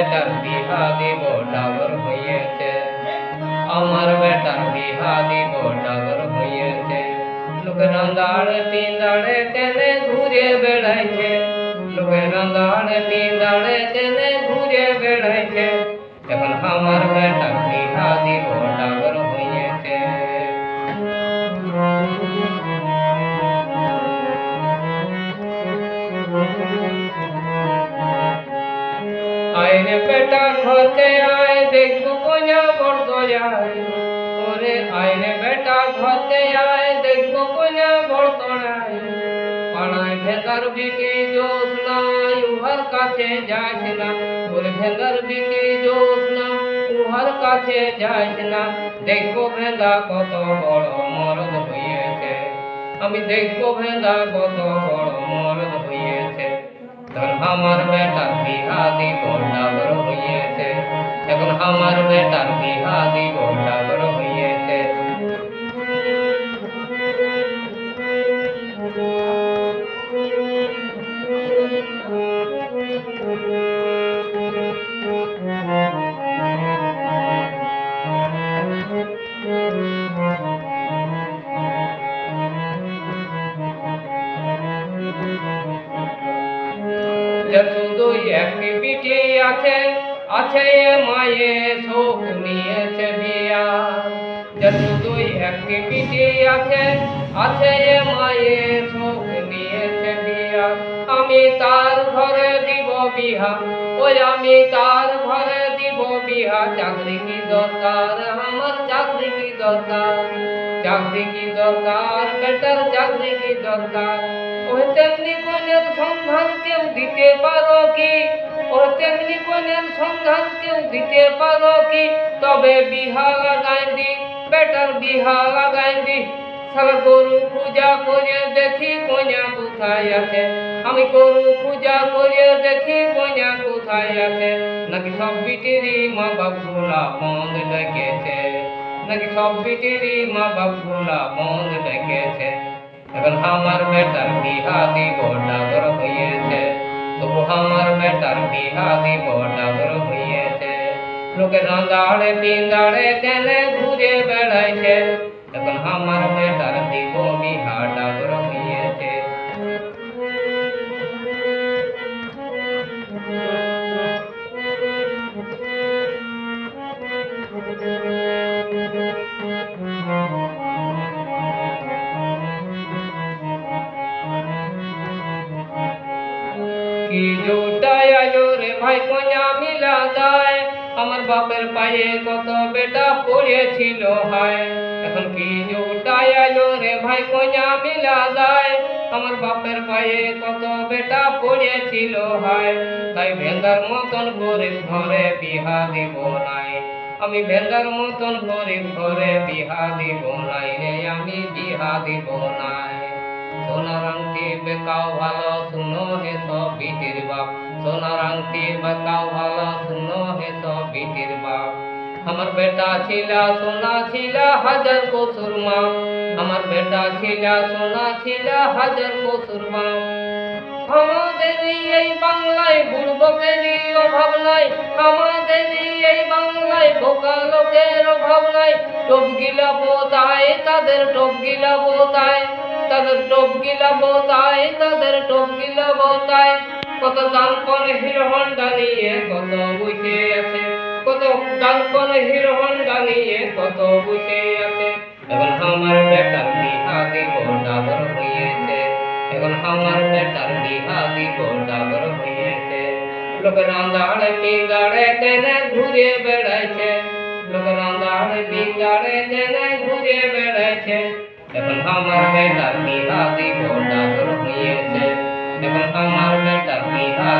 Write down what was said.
Better বিহা দিব ডাগর হইয়েছে, আমার বেটার বিহা দিব ডাগর হইয়েছে। লোকের রান্দাড়ে পিন্দাড়ে টেনে ঘুরে বেড়াইছে, লোকের রান্দাড়ে পিন্দাড়ে টেনে ঘুরে বেড়াইছে, এখন আমার বেটার বিহা দিব ডাগর হইয়েছে। আইনে বেটা ঘরতে আয় দেখবো কোনা বর্দ যায়, ওরে আইনে বেটা ঘরতে আয় দেখবো কোনা বর্দ যায়। পাড়ায় ভেঙ্গার বিটি জোস নাই উহার কাছে যাস না, ওরে ভেঙ্গার বিটি জোস না উহার কাছে যাস না। দেখবো ভেঙ্গা কত বড় মরদ হইয়েছে, আমি দেখবো ভেঙ্গা কত বড় মরদ হইয়েছে। এখন আমার বেটার বিহা দিব ডাগর হইয়েছে, এখন আমার বেটার বিহা দিব ডাগর হইয়েছে। শুধু একটি বিটি আছে, আছে মায়ে শোক নিয়েছে বিয়া। শুধু একটি বিটি আছে, আছে মায়ে শোক নিয়েছে বিয়া। আমি তার ঘরে দিব বিহা, ওই আমি তার ঘরে দিব বিহা। চাকরি কি দরকার আমার, চাকরি কি দরকার, চাকরি কি দরকার বেটার, চাকরি কি দরকার। ওই তেমনি কনের সন্ধান কেউ দিতে পারো কি, ওই তেমনি কনের সন্ধান কেউ দিতে পারো কি। তবে বিহা লাগাই দি বেটার বিহা লাগাই দি। সারা গরু পূজা করে দেখি কন্যা কোথায় আছে, আমি গরু পূজা করে দেখি কন্যা কোথায় আছে। নাকি সব বিটিরই মা বাপ ভোলা বন্ধ ডেকেছে, নাকি সব বিটিরই মা বাপ ভোলা বন্ধ ডেকেছে। এখন আমার বেটার বিহা দিব ডাগর হইয়েছে, তবু আমার বেটার বিহা দিব ডাগর হইয়েছে। লোকে রান্দাড়ে পিন্দাড়ে টেনে ঘুরে বেড়াইছে, এখন আমার বেটার দিব বিহা ডাগর হইয়েছে। কি জোটায় আলো রে ভাই কন্যা মিলা দায়, আমার বাপের পায়ে কত বেটা পড়েছিল হায়। এখন কি জোটায় আলো রে ভাই কন্যা মিলা দায়, আমার বাপের পায়ে কত বেটা পড়েছিল হায়। তাই ভেঙ্গার মতন গরিব ঘরে বিহা দিব নাই, আমি ভেঙ্গার মতন গরিব ঘরে বিহা দিব নাই রে, আমি বিহা দিব নাই। সোনার আংটি বেকাও ভালো শুনো হে সব বিটির বাপ, সোনার আংটি বেকাও ভালো শুনো হে সব বিটির বাপ। আমার বেটা ছিলা সোনা ছিলা হাজার কসুর মা, আমার বেটা ছিলা সোনা ছিলা হাজার কসুর মা। আমাদের এই বাংলায় বুড়বকেরই অভাব নাই, আমাদের এই বাংলায় বোকা লোকের অভাব নাই। টোপ গিলা বোতায় তাদের টোপ গিলা বোতায়, তাদের টোপ গিলা বোতায়, তাদের টোপ গিলা বোতায়। কত দান করে হিরো হন্ডা নিয়ে কত বসে আছে, কত দান করে হিরো হন্ডা নিয়ে কত বসে আছে। এখন আমার বেটার বিহা দিব ডাগর হইয়েছে, এখন আমার বেটার বিহা দিব ডাগর হইয়েছে। লোক রান্দাড়ে পিন্দাড়ে টেনে ঘুরে বেড়াইছে, লোক রান্দাড়ে পিন্দাড়ে টেনে ঘুরে বেড়াইছে। এখন আমার বেটার বিহা দিব ডাগর হইয়েছে, এখন আমার বেটার বিহা